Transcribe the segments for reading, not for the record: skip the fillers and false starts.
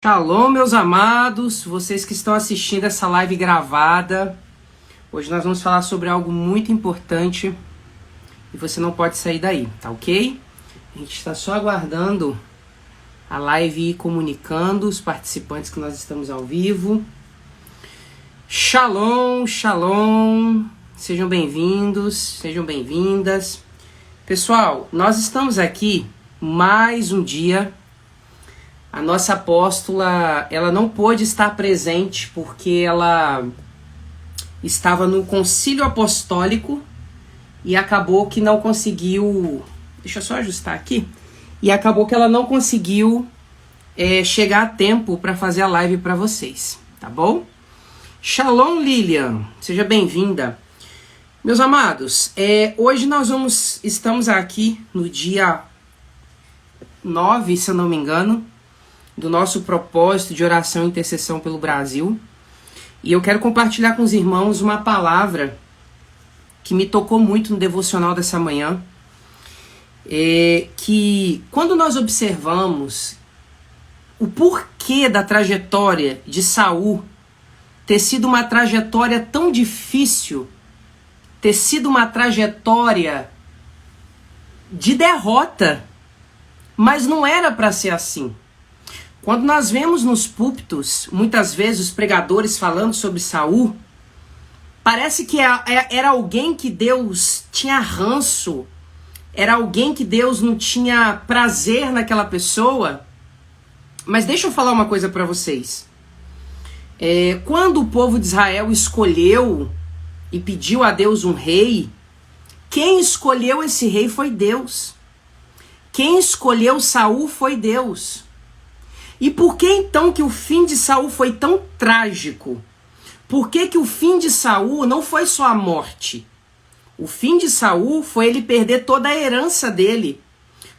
Shalom, meus amados, vocês que estão assistindo essa live gravada. Hoje nós vamos falar sobre algo muito importante e você não pode sair daí, tá ok? A gente está só aguardando a live ir comunicando os participantes que nós estamos ao vivo. Shalom, shalom, sejam bem-vindos, sejam bem-vindas. Pessoal, nós estamos aqui mais um dia. A nossa apóstola, ela não pôde estar presente porque ela estava no concílio apostólico e acabou que não conseguiu... Deixa eu só ajustar aqui. E acabou que ela não conseguiu chegar a tempo para fazer a live para vocês, tá bom? Shalom, Lilian, seja bem-vinda. Meus amados, hoje nós estamos aqui no dia 9, se eu não me engano, do nosso propósito de oração e intercessão pelo Brasil. E eu quero compartilhar com os irmãos uma palavra que me tocou muito no devocional dessa manhã. Que quando nós observamos o porquê da trajetória de Saul ter sido uma trajetória tão difícil, ter sido uma trajetória de derrota, mas não era para ser assim. Quando nós vemos nos púlpitos, muitas vezes os pregadores falando sobre Saul, parece que era alguém que Deus tinha ranço, era alguém que Deus não tinha prazer naquela pessoa. Mas deixa eu falar uma coisa para vocês. Quando o povo de Israel escolheu e pediu a Deus um rei, quem escolheu esse rei foi Deus. Quem escolheu Saul foi Deus. E por que então que o fim de Saul foi tão trágico? Por que o fim de Saul não foi só a morte? O fim de Saul foi ele perder toda a herança dele.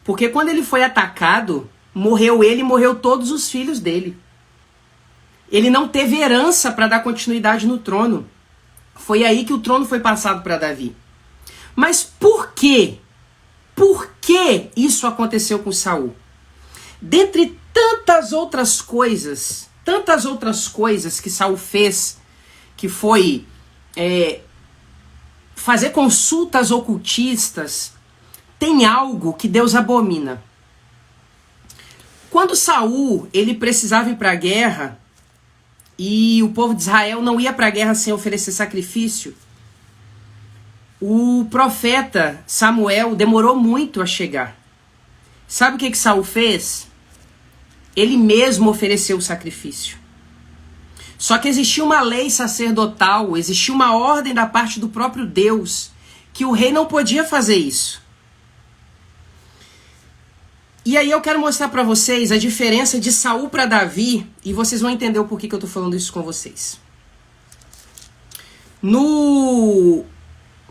Porque quando ele foi atacado, morreu ele e morreu todos os filhos dele. Ele não teve herança para dar continuidade no trono. Foi aí que o trono foi passado para Davi. Mas por quê? Por que isso aconteceu com Saul? Dentre tantas outras coisas que Saul fez, que foi fazer consultas ocultistas, tem algo que Deus abomina. Quando Saul ele precisava ir para a guerra e o povo de Israel não ia para a guerra sem oferecer sacrifício, o profeta Samuel demorou muito a chegar. Sabe o que Saul fez? Ele mesmo ofereceu o sacrifício. Só que existia uma lei sacerdotal, existia uma ordem da parte do próprio Deus, que o rei não podia fazer isso. E aí eu quero mostrar para vocês a diferença de Saul para Davi, e vocês vão entender o porquê que eu tô falando isso com vocês. No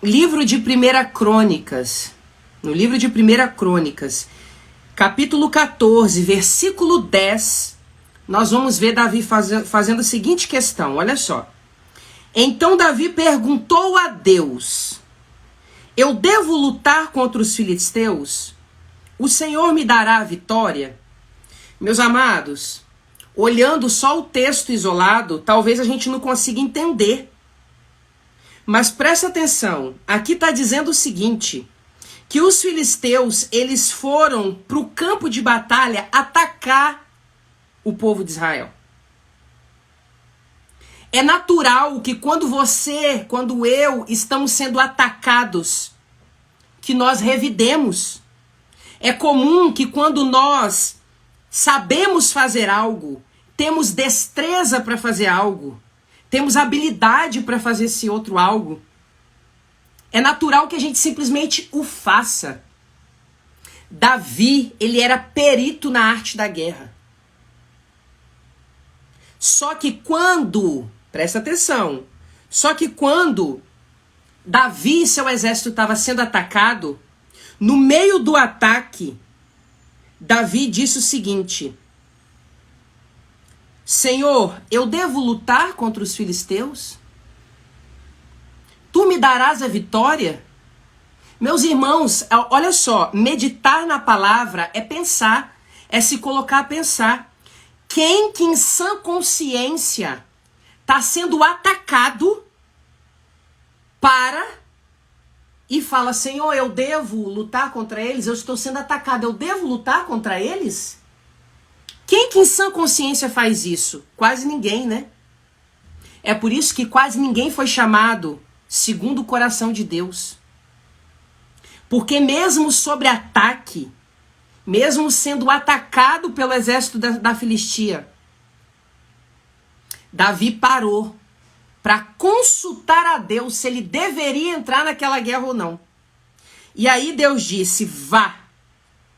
livro de 1 Crônicas, capítulo 14, versículo 10, nós vamos ver Davi fazendo a seguinte questão, olha só. Então Davi perguntou a Deus: eu devo lutar contra os filisteus? O Senhor me dará a vitória? Meus amados, olhando só o texto isolado, talvez a gente não consiga entender. Mas presta atenção, aqui está dizendo o seguinte: que os filisteus, eles foram para o campo de batalha atacar o povo de Israel. É natural que quando eu estamos sendo atacados, que nós revidemos. É comum que quando nós sabemos fazer algo, temos destreza para fazer algo, temos habilidade para fazer esse outro algo, é natural que a gente simplesmente o faça. Davi, ele era perito na arte da guerra. Só que quando, presta atenção, Davi e seu exército estava sendo atacado, no meio do ataque, Davi disse o seguinte: Senhor, eu devo lutar contra os filisteus? Tu me darás a vitória? Meus irmãos, olha só, meditar na palavra é pensar, é se colocar a pensar. Quem que em sã consciência está sendo atacado e fala, Senhor, eu devo lutar contra eles? Eu estou sendo atacado, eu devo lutar contra eles? Quem que em sã consciência faz isso? Quase ninguém, né? É por isso que quase ninguém foi chamado segundo o coração de Deus. Porque mesmo sobre ataque, mesmo sendo atacado pelo exército da Filistia, Davi parou para consultar a Deus se ele deveria entrar naquela guerra ou não. E aí Deus disse, vá,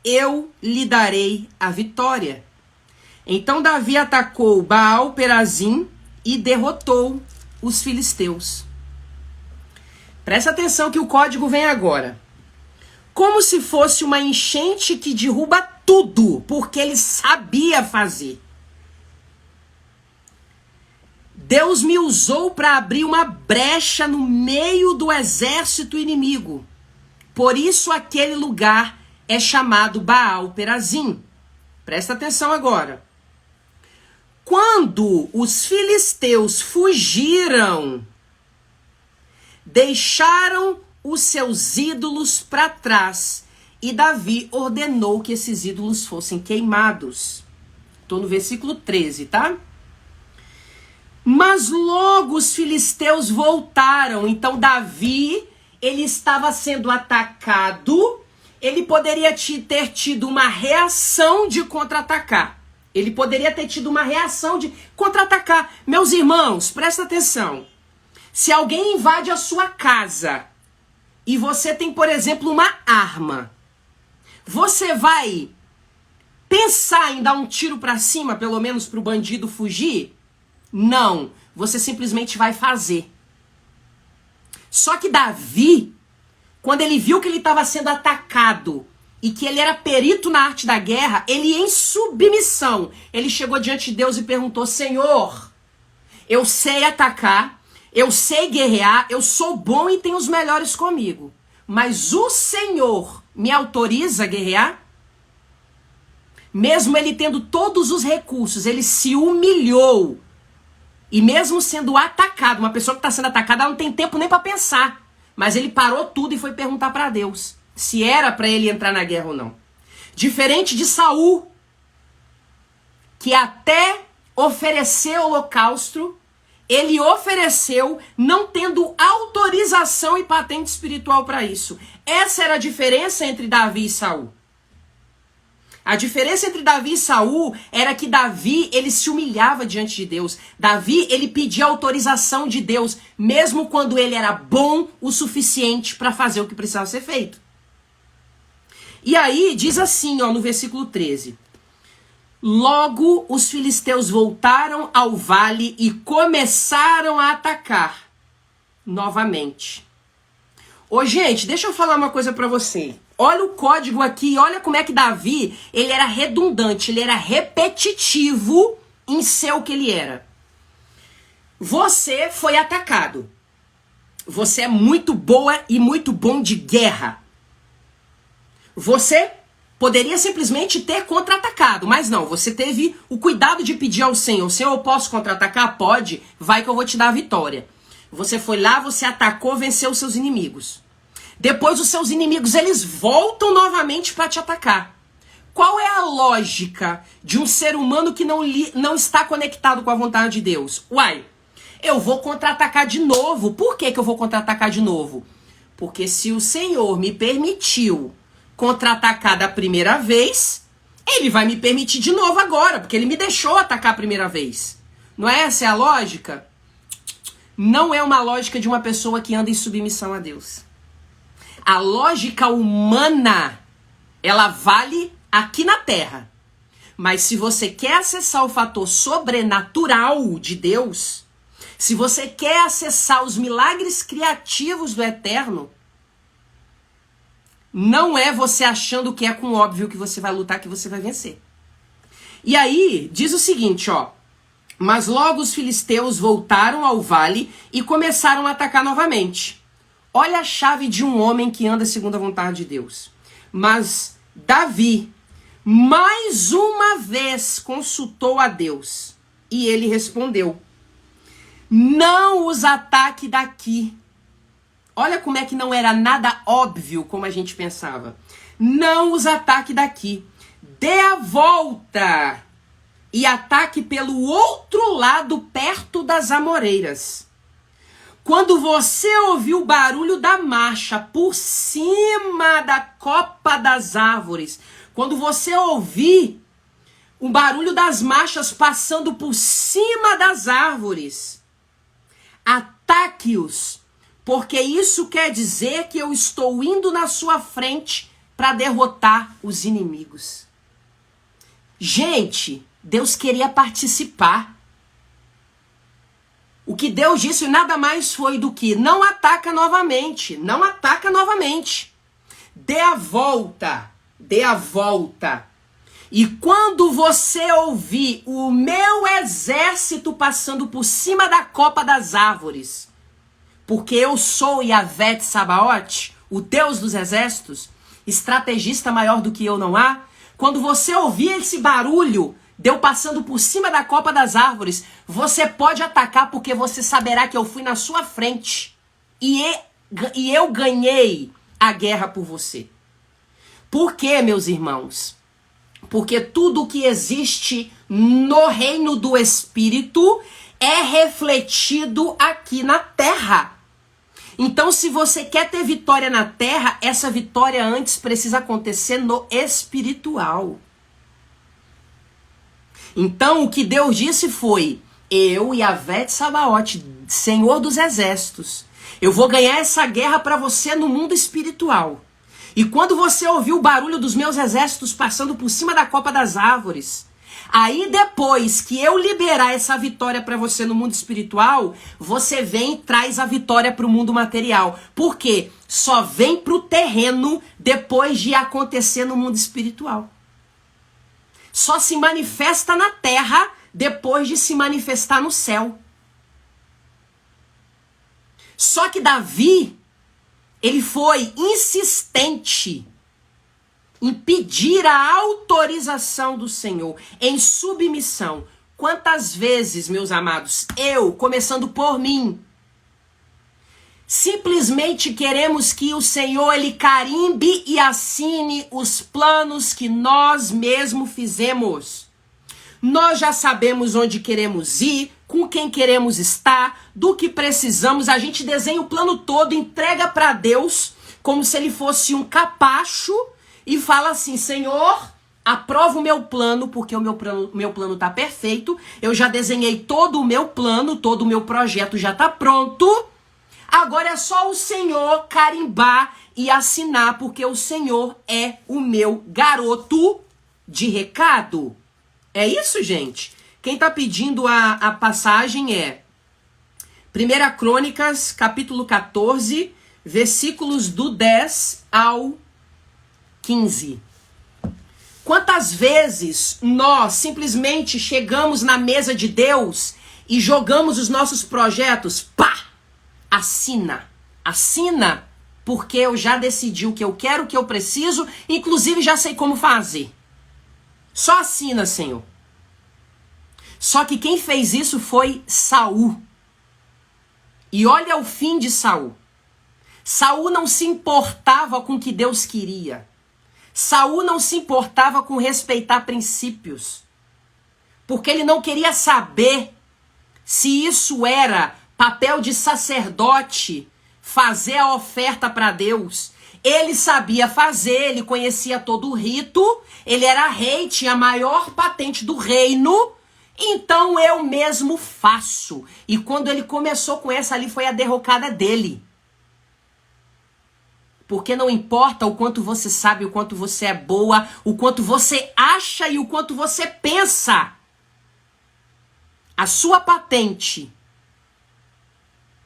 eu lhe darei a vitória. Então Davi atacou Baal-Perazim e derrotou os filisteus. Presta atenção que o código vem agora. Como se fosse uma enchente que derruba tudo, porque ele sabia fazer. Deus me usou para abrir uma brecha no meio do exército inimigo. Por isso aquele lugar é chamado Baal-Perazim. Presta atenção agora. Quando os filisteus fugiram, deixaram os seus ídolos para trás e Davi ordenou que esses ídolos fossem queimados. Estou no versículo 13, tá? Mas logo os filisteus voltaram. Então Davi, ele estava sendo atacado. Ele poderia ter tido uma reação de contra-atacar. Ele poderia ter tido uma reação de contra-atacar. Meus irmãos, presta atenção. Se alguém invade a sua casa e você tem, por exemplo, uma arma, você vai pensar em dar um tiro para cima, pelo menos para o bandido fugir? Não, você simplesmente vai fazer. Só que Davi, quando ele viu que ele estava sendo atacado e que ele era perito na arte da guerra, ele em submissão, ele chegou diante de Deus e perguntou, Senhor, eu sei atacar, eu sei guerrear, eu sou bom e tenho os melhores comigo, mas o Senhor me autoriza a guerrear? Mesmo ele tendo todos os recursos, ele se humilhou. E mesmo sendo atacado, uma pessoa que está sendo atacada, ela não tem tempo nem para pensar. Mas ele parou tudo e foi perguntar para Deus se era para ele entrar na guerra ou não. Diferente de Saul, que até ofereceu holocausto, ele ofereceu não tendo autorização e patente espiritual para isso. Essa era a diferença entre Davi e Saul. A diferença entre Davi e Saul era que Davi, ele se humilhava diante de Deus. Davi, ele pedia autorização de Deus, mesmo quando ele era bom o suficiente para fazer o que precisava ser feito. E aí, diz assim, ó, no versículo 13. Logo os filisteus voltaram ao vale e começaram a atacar novamente. Ô, gente, deixa eu falar uma coisa para você. Olha o código aqui, olha como é que Davi, ele era redundante, ele era repetitivo em ser o que ele era. Você foi atacado. Você é muito boa e muito bom de guerra. Você poderia simplesmente ter contra-atacado, mas não, você teve o cuidado de pedir ao Senhor, Senhor, eu posso contra-atacar? Pode, vai que eu vou te dar a vitória. Você foi lá, você atacou, venceu os seus inimigos. Depois os seus inimigos, eles voltam novamente para te atacar. Qual é a lógica de um ser humano que não está conectado com a vontade de Deus? Uai, eu vou contra-atacar de novo. Por que eu vou contra-atacar de novo? Porque se o Senhor me permitiu contra-atacar da primeira vez, ele vai me permitir de novo agora, porque ele me deixou atacar a primeira vez. Não é essa a lógica? Não é uma lógica de uma pessoa que anda em submissão a Deus. A lógica humana, ela vale aqui na Terra. Mas se você quer acessar o fator sobrenatural de Deus, se você quer acessar os milagres criativos do Eterno, não é você achando que é com óbvio que você vai lutar, que você vai vencer. E aí, diz o seguinte, ó. Mas logo os filisteus voltaram ao vale e começaram a atacar novamente. Olha a chave de um homem que anda segundo a vontade de Deus. Mas Davi mais uma vez consultou a Deus. E ele respondeu: não os ataque daqui. Olha como é que não era nada óbvio como a gente pensava. Não os ataque daqui. Dê a volta e ataque pelo outro lado, perto das amoreiras. Quando você ouvir o barulho da marcha por cima da copa das árvores, quando você ouvir o barulho das marchas passando por cima das árvores, ataque-os, porque isso quer dizer que eu estou indo na sua frente para derrotar os inimigos. Gente, Deus queria participar. O que Deus disse nada mais foi do que não ataca novamente, não ataca novamente. Dê a volta, dê a volta. E quando você ouvir o meu exército passando por cima da copa das árvores, porque eu sou Yahvé Tsabaoth, o Deus dos exércitos, estrategista maior do que eu não há, quando você ouvir esse barulho, Deu passando por cima da copa das árvores, você pode atacar porque você saberá que eu fui na sua frente e eu ganhei a guerra por você. Por quê, meus irmãos? Porque tudo que existe no reino do Espírito é refletido aqui na terra. Então, se você quer ter vitória na terra, essa vitória antes precisa acontecer no espiritual. Então, o que Deus disse foi: eu, Yahvé Tsabaoth, Senhor dos Exércitos, eu vou ganhar essa guerra para você no mundo espiritual. E quando você ouvir o barulho dos meus exércitos passando por cima da copa das árvores, aí depois que eu liberar essa vitória para você no mundo espiritual, você vem e traz a vitória para o mundo material. Por quê? Só vem para o terreno depois de acontecer no mundo espiritual. Só se manifesta na terra depois de se manifestar no céu. Só que Davi, ele foi insistente em pedir a autorização do Senhor, em submissão. Quantas vezes, meus amados, eu, começando por mim, simplesmente queremos que o Senhor, ele carimbe e assine os planos que nós mesmos fizemos. Nós já sabemos onde queremos ir, com quem queremos estar, do que precisamos. A gente desenha o plano todo, entrega para Deus, como se ele fosse um capacho, e fala assim: Senhor, aprova o meu plano, porque o meu plano tá perfeito. Eu já desenhei todo o meu plano, todo o meu projeto já tá pronto. Agora é só o Senhor carimbar e assinar, porque o Senhor é o meu garoto de recado. É isso, gente? Quem tá pedindo a passagem é 1 Crônicas, capítulo 14, versículos do 10 ao 15. Quantas vezes nós simplesmente chegamos na mesa de Deus e jogamos os nossos projetos, pá! Assina, porque eu já decidi o que eu quero, o que eu preciso, inclusive já sei como fazer. Só assina, Senhor. Só que quem fez isso foi Saul. E olha o fim de Saul. Saul não se importava com o que Deus queria. Saul não se importava com respeitar princípios. Porque ele não queria saber se isso era papel de sacerdote, fazer a oferta para Deus. Ele sabia fazer, ele conhecia todo o rito, ele era rei, tinha a maior patente do reino, então eu mesmo faço. E quando ele começou com essa ali, foi a derrocada dele. Porque não importa o quanto você sabe, o quanto você é boa, o quanto você acha e o quanto você pensa. A sua patente,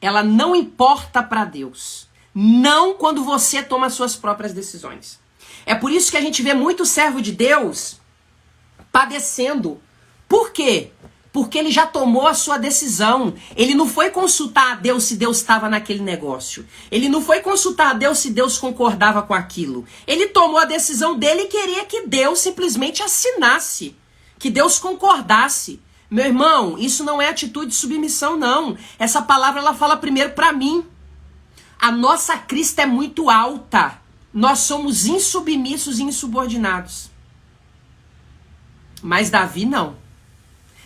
ela não importa para Deus. Não quando você toma suas próprias decisões. É por isso que a gente vê muito servo de Deus padecendo. Por quê? Porque ele já tomou a sua decisão. Ele não foi consultar a Deus se Deus estava naquele negócio. Ele não foi consultar a Deus se Deus concordava com aquilo. Ele tomou a decisão dele e queria que Deus simplesmente assinasse. Que Deus concordasse. Meu irmão, isso não é atitude de submissão, não. Essa palavra ela fala primeiro para mim. A nossa crista é muito alta. Nós somos insubmissos e insubordinados. Mas Davi não.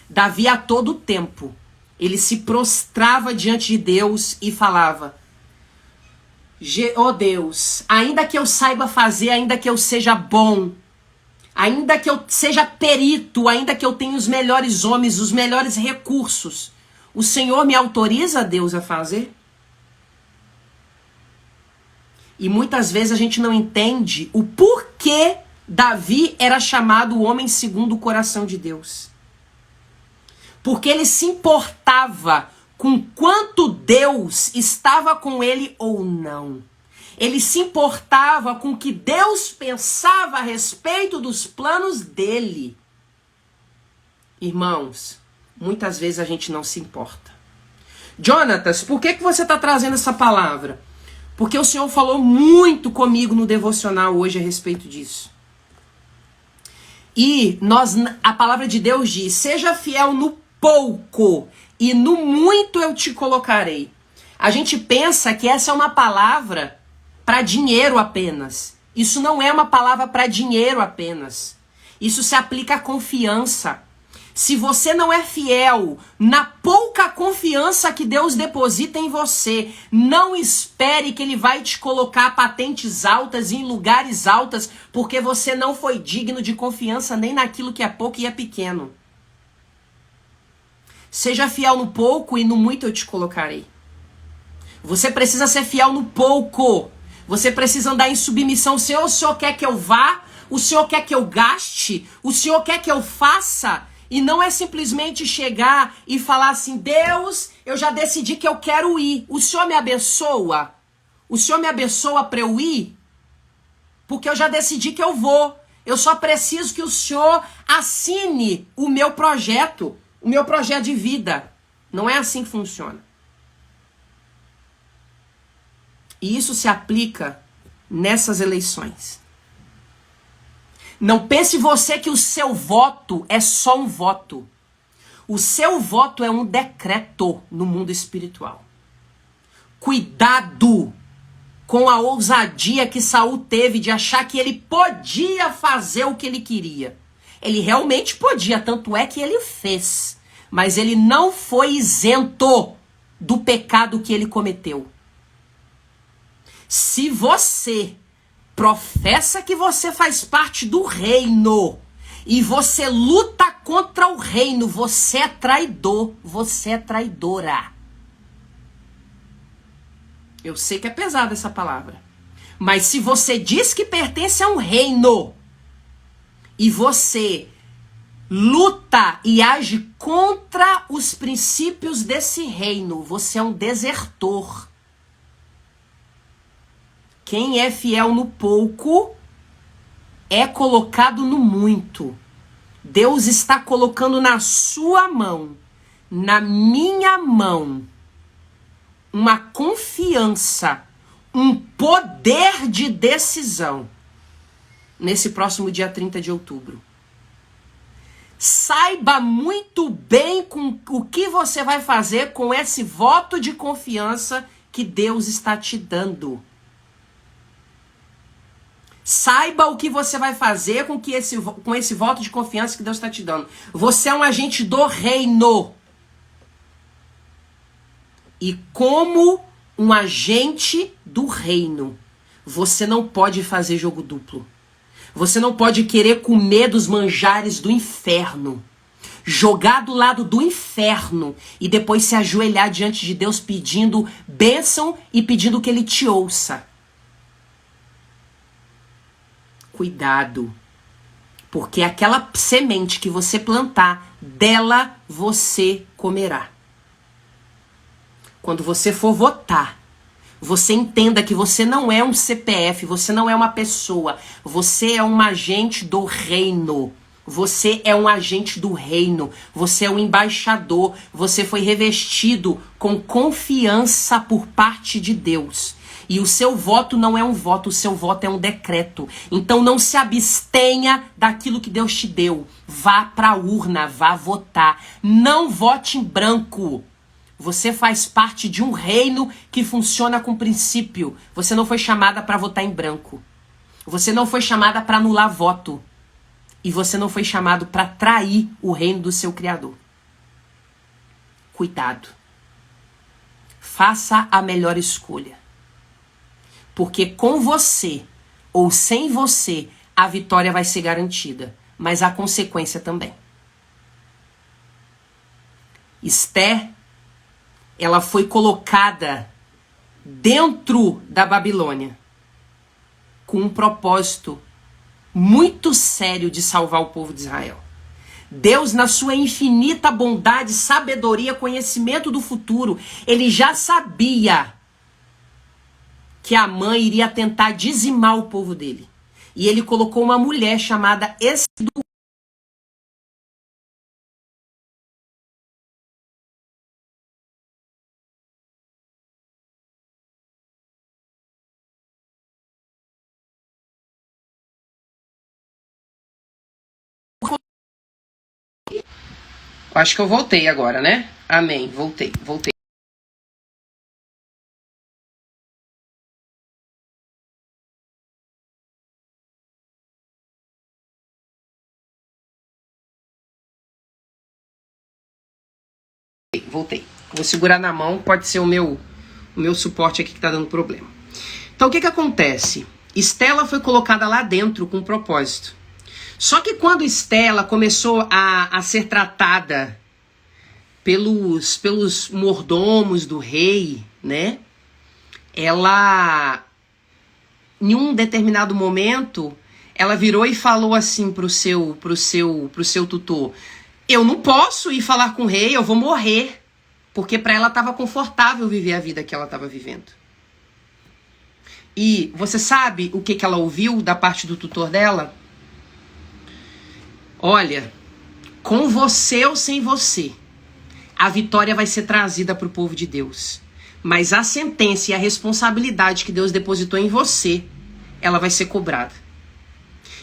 Davi a todo tempo, ele se prostrava diante de Deus e falava: ó Deus, ainda que eu saiba fazer, ainda que eu seja bom, ainda que eu seja perito, ainda que eu tenha os melhores homens, os melhores recursos, o Senhor me autoriza, Deus, a fazer? E muitas vezes a gente não entende o porquê Davi era chamado o homem segundo o coração de Deus. Porque ele se importava com quanto Deus estava com ele ou não. Ele se importava com o que Deus pensava a respeito dos planos dele. Irmãos, muitas vezes a gente não se importa. Jonatas, por que você está trazendo essa palavra? Porque o Senhor falou muito comigo no devocional hoje a respeito disso. E a palavra de Deus diz: seja fiel no pouco e no muito eu te colocarei. A gente pensa que essa é uma palavra para dinheiro apenas. Isso não é uma palavra para dinheiro apenas. Isso se aplica à confiança. Se você não é fiel na pouca confiança que Deus deposita em você, não espere que Ele vai te colocar patentes altas em lugares altos, porque você não foi digno de confiança nem naquilo que é pouco e é pequeno. Seja fiel no pouco e no muito eu te colocarei. Você precisa ser fiel no pouco. Você precisa andar em submissão. O Senhor quer que eu vá? O Senhor quer que eu gaste? O Senhor quer que eu faça? E não é simplesmente chegar e falar assim: Deus, eu já decidi que eu quero ir. O Senhor me abençoa? O Senhor me abençoa para eu ir? Porque eu já decidi que eu vou. Eu só preciso que o Senhor assine o meu projeto de vida. Não é assim que funciona. E isso se aplica nessas eleições. Não pense você que o seu voto é só um voto. O seu voto é um decreto no mundo espiritual. Cuidado com a ousadia que Saul teve de achar que ele podia fazer o que ele queria. Ele realmente podia, tanto é que ele fez. Mas ele não foi isento do pecado que ele cometeu. Se você professa que você faz parte do reino e você luta contra o reino, você é traidor, você é traidora. Eu sei que é pesada essa palavra. Mas se você diz que pertence a um reino e você luta e age contra os princípios desse reino, você é um desertor. Quem é fiel no pouco é colocado no muito. Deus está colocando na sua mão, na minha mão, uma confiança, um poder de decisão nesse próximo dia 30 de outubro. Saiba muito bem com o que você vai fazer com esse voto de confiança que Deus está te dando. Saiba o que você vai fazer com esse voto de confiança que Deus está te dando. Você é um agente do reino. E como um agente do reino, você não pode fazer jogo duplo. Você não pode querer comer dos manjares do inferno. Jogar do lado do inferno e depois se ajoelhar diante de Deus pedindo bênção e pedindo que Ele te ouça. Cuidado, porque aquela semente que você plantar, dela você comerá. Quando você for votar, você entenda que você não é um CPF, você não é uma pessoa, você é um agente do reino. Você é um agente do reino, você é um embaixador, você foi revestido com confiança por parte de Deus. E o seu voto não é um voto, o seu voto é um decreto. Então não se abstenha daquilo que Deus te deu. Vá para a urna, vá votar. Não vote em branco. Você faz parte de um reino que funciona com princípio. Você não foi chamada para votar em branco. Você não foi chamada para anular voto. E você não foi chamado para trair o reino do seu Criador. Cuidado. Faça a melhor escolha. Porque com você ou sem você, a vitória vai ser garantida. Mas a consequência também. Esther, ela foi colocada dentro da Babilônia com um propósito muito sério de salvar o povo de Israel. Deus, na sua infinita bondade, sabedoria, conhecimento do futuro, ele já sabia que a mãe iria tentar dizimar o povo dele. E ele colocou uma mulher chamada Esther. Acho que eu voltei agora, né? Amém. Voltei. Voltei. Vou segurar na mão, pode ser o meu suporte aqui que tá dando problema. Então o que acontece? Estela foi colocada lá dentro com um propósito. Só que quando Estela começou a ser tratada pelos mordomos do rei, né? Ela, em um determinado momento, ela virou e falou assim pro seu tutor: eu não posso ir falar com o rei, eu vou morrer. Porque para ela estava confortável viver a vida que ela estava vivendo. E você sabe o que ela ouviu da parte do tutor dela? Olha, com você ou sem você, a vitória vai ser trazida para o povo de Deus. Mas a sentença e a responsabilidade que Deus depositou em você, ela vai ser cobrada.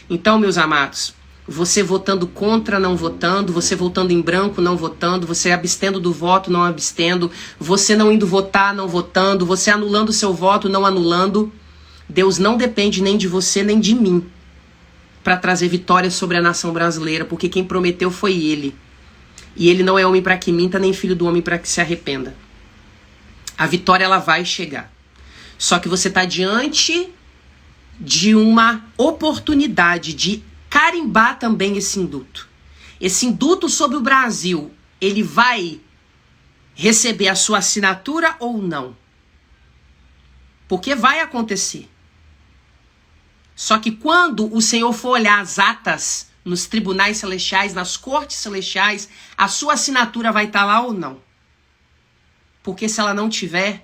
Então, meus amados, você votando contra, não votando, você votando em branco, não votando, você abstendo do voto, não abstendo, você não indo votar, não votando, você anulando o seu voto, não anulando, Deus não depende nem de você, nem de mim para trazer vitória sobre a nação brasileira, porque quem prometeu foi Ele. E Ele não é homem para que minta, nem filho do homem para que se arrependa. A vitória, ela vai chegar. Só que você está diante de uma oportunidade de carimbar também esse induto. Esse induto sobre o Brasil, ele vai receber a sua assinatura ou não? Porque vai acontecer. Só que quando o Senhor for olhar as atas nos tribunais celestiais, nas cortes celestiais, a sua assinatura vai estar lá ou não? Porque se ela não tiver,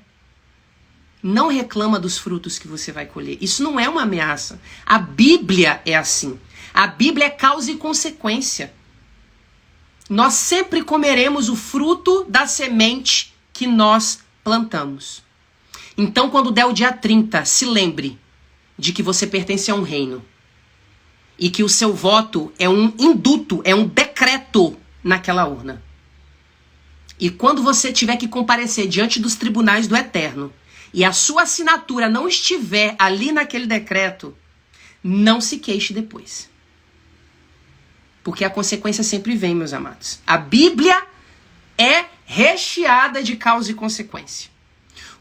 não reclama dos frutos que você vai colher. Isso não é uma ameaça. A Bíblia é assim. A Bíblia é causa e consequência. Nós sempre comeremos o fruto da semente que nós plantamos. Então, quando der o dia 30, se lembre de que você pertence a um reino. E que o seu voto é um induto, é um decreto naquela urna. E quando você tiver que comparecer diante dos tribunais do Eterno, e a sua assinatura não estiver ali naquele decreto, não se queixe depois. Porque a consequência sempre vem, meus amados. A Bíblia é recheada de causa e consequência.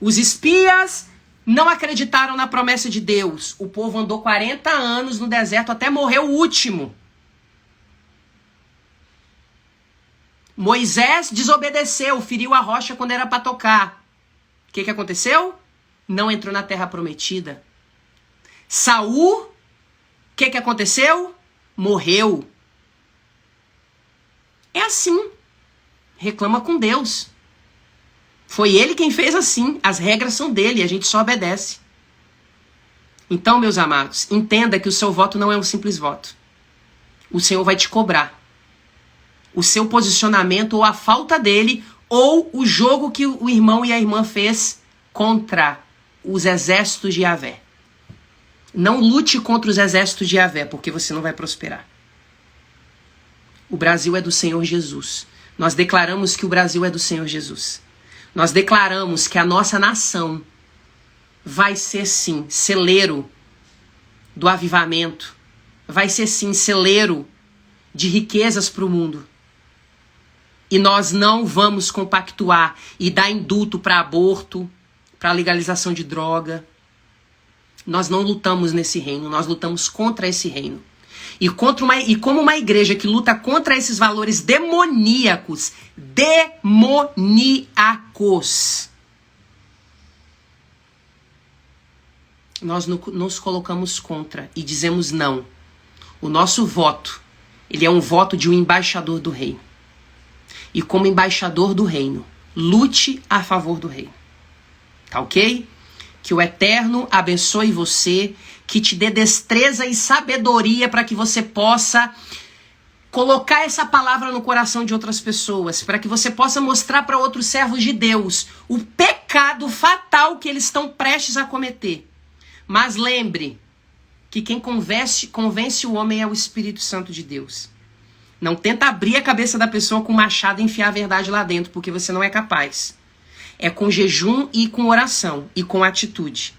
Os espias não acreditaram na promessa de Deus. O povo andou 40 anos no deserto até morrer o último. Moisés desobedeceu, feriu a rocha quando era para tocar. O que aconteceu? Não entrou na terra prometida. Saul, o que aconteceu? Morreu. É assim. Reclama com Deus. Foi ele quem fez assim. As regras são dele, a gente só obedece. Então, meus amados, entenda que o seu voto não é um simples voto. o Senhor vai te cobrar o seu posicionamento ou a falta dele, ou o jogo que o irmão e a irmã fez contra os exércitos de Yahvé. Não lute contra os exércitos de Yahvé, porque você não vai prosperar. O Brasil é do Senhor Jesus. Nós declaramos que o Brasil é do Senhor Jesus. Nós declaramos que a nossa nação vai ser, sim, celeiro do avivamento. Vai ser, sim, celeiro de riquezas para o mundo. E nós não vamos compactuar e dar indulto para aborto, para legalização de droga. Nós não lutamos nesse reino, nós lutamos contra esse reino. E como uma igreja que luta contra esses valores demoníacos, nós nos colocamos contra e dizemos não. O nosso voto, ele é um voto de um embaixador do reino. E como embaixador do reino, lute a favor do reino. Tá ok? Que o Eterno abençoe você, que te dê destreza e sabedoria para que você possa colocar essa palavra no coração de outras pessoas, para que você possa mostrar para outros servos de Deus o pecado fatal que eles estão prestes a cometer. Mas lembre que quem convence o homem é o Espírito Santo de Deus. Não tenta abrir a cabeça da pessoa com machado e enfiar a verdade lá dentro, porque você não é capaz. É com jejum e com oração e com atitude.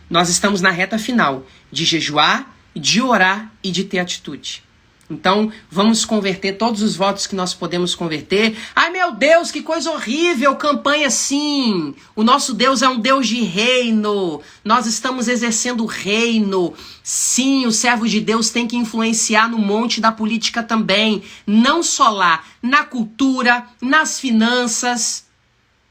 Nós estamos na reta final de jejuar, de orar e de ter atitude. Então, vamos converter todos os votos que nós podemos converter. Ai, meu Deus, que coisa horrível, campanha sim. O nosso Deus é um Deus de reino. Nós estamos exercendo o reino. Sim, os servos de Deus têm que influenciar no monte da política também. Não só lá, na cultura, nas finanças.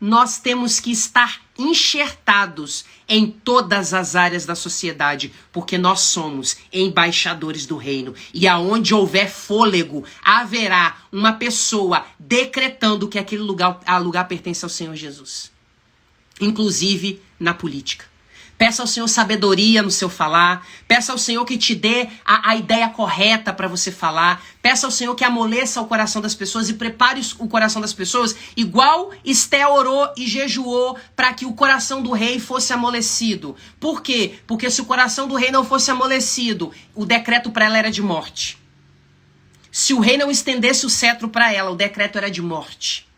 Nós temos que estar enxertados em todas as áreas da sociedade, porque nós somos embaixadores do reino. E aonde houver fôlego, haverá uma pessoa decretando que aquele lugar pertence ao Senhor Jesus. Inclusive na política. Peça ao Senhor sabedoria no seu falar. Peça ao Senhor que te dê a ideia correta para você falar. Peça ao Senhor que amoleça o coração das pessoas e prepare o coração das pessoas igual Esté orou e jejuou para que o coração do rei fosse amolecido. Por quê? Porque se o coração do rei não fosse amolecido, o decreto para ela era de morte. Se o rei não estendesse o cetro para ela, o decreto era de morte.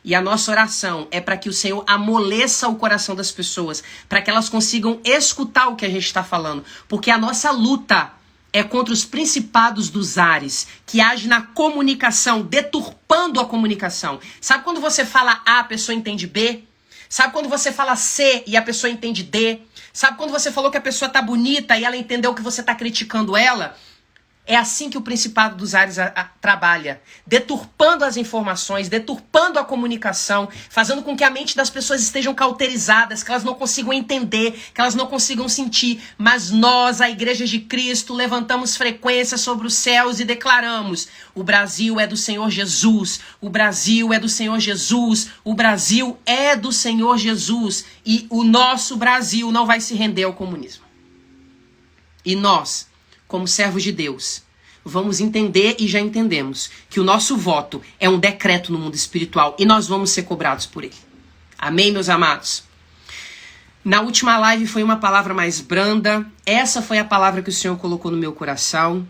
E a nossa oração é para que o Senhor amoleça o coração das pessoas, para que elas consigam escutar o que a gente está falando. Porque a nossa luta é contra os principados dos ares, que agem na comunicação, deturpando a comunicação. Sabe quando você fala A, a pessoa entende B? Sabe quando você fala C e a pessoa entende D? Sabe quando você falou que a pessoa tá bonita e ela entendeu que você tá criticando ela? É assim que o Principado dos Ares trabalha, deturpando as informações, deturpando a comunicação, fazendo com que a mente das pessoas estejam cauterizadas, que elas não consigam entender, que elas não consigam sentir. Mas nós, a Igreja de Cristo, levantamos frequência sobre os céus e declaramos: o Brasil é do Senhor Jesus, o Brasil é do Senhor Jesus, o Brasil é do Senhor Jesus, e o nosso Brasil não vai se render ao comunismo. E nós, como servos de Deus, vamos entender e já entendemos que o nosso voto é um decreto no mundo espiritual e nós vamos ser cobrados por ele. Amém, meus amados? Na última live foi uma palavra mais branda. Essa foi a palavra que o Senhor colocou no meu coração.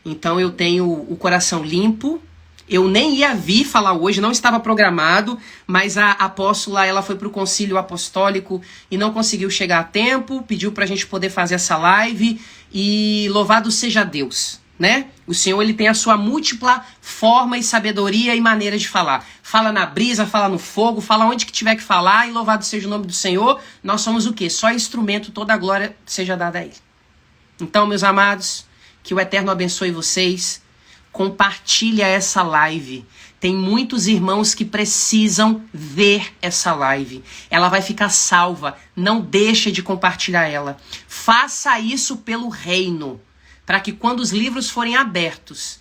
Então eu tenho o coração limpo. Eu nem ia vir falar hoje, não estava programado, mas a apóstola, ela foi para o concílio apostólico e não conseguiu chegar a tempo, pediu para a gente poder fazer essa live e louvado seja Deus, né? O Senhor, ele tem a sua múltipla forma e sabedoria e maneira de falar. Fala na brisa, fala no fogo, fala onde que tiver que falar e louvado seja o nome do Senhor. Nós somos o quê? Só instrumento, toda a glória seja dada a Ele. Então, meus amados, que o Eterno abençoe vocês. Compartilha essa live. Tem muitos irmãos que precisam ver essa live. Ela vai ficar salva. Não deixe de compartilhar ela. Faça isso pelo reino, para que quando os livros forem abertos,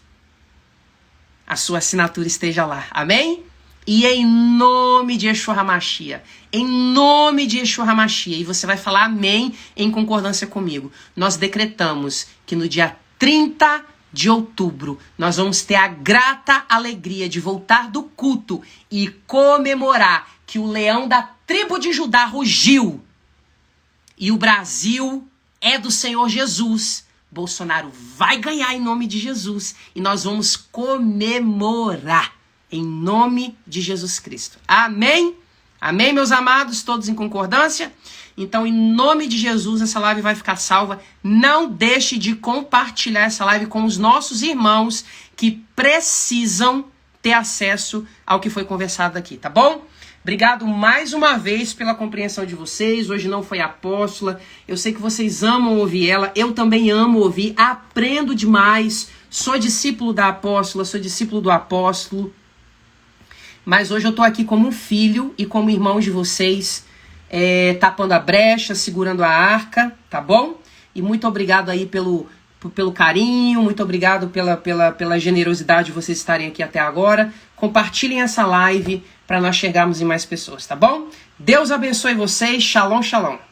a sua assinatura esteja lá. Amém? E em nome de Yeshua HaMashiach, em nome de Yeshua HaMashiach, e você vai falar amém em concordância comigo. Nós decretamos que no dia 30 de outubro, nós vamos ter a grata alegria de voltar do culto e comemorar que o leão da tribo de Judá rugiu. E o Brasil é do Senhor Jesus. Bolsonaro vai ganhar em nome de Jesus. E nós vamos comemorar em nome de Jesus Cristo. Amém? Amém, meus amados? Todos em concordância? Então, em nome de Jesus, essa live vai ficar salva. Não deixe de compartilhar essa live com os nossos irmãos que precisam ter acesso ao que foi conversado aqui, tá bom? Obrigado mais uma vez pela compreensão de vocês. Hoje não foi a apóstola. Eu sei que vocês amam ouvir ela. Eu também amo ouvir. Aprendo demais. Sou discípulo da apóstola, sou discípulo do apóstolo. Mas hoje eu tô aqui como um filho e como irmão de vocês, tapando a brecha, segurando a arca, tá bom? E muito obrigado aí pelo carinho, muito obrigado pela generosidade de vocês estarem aqui até agora. Compartilhem essa live para nós chegarmos em mais pessoas, tá bom? Deus abençoe vocês. Shalom, shalom.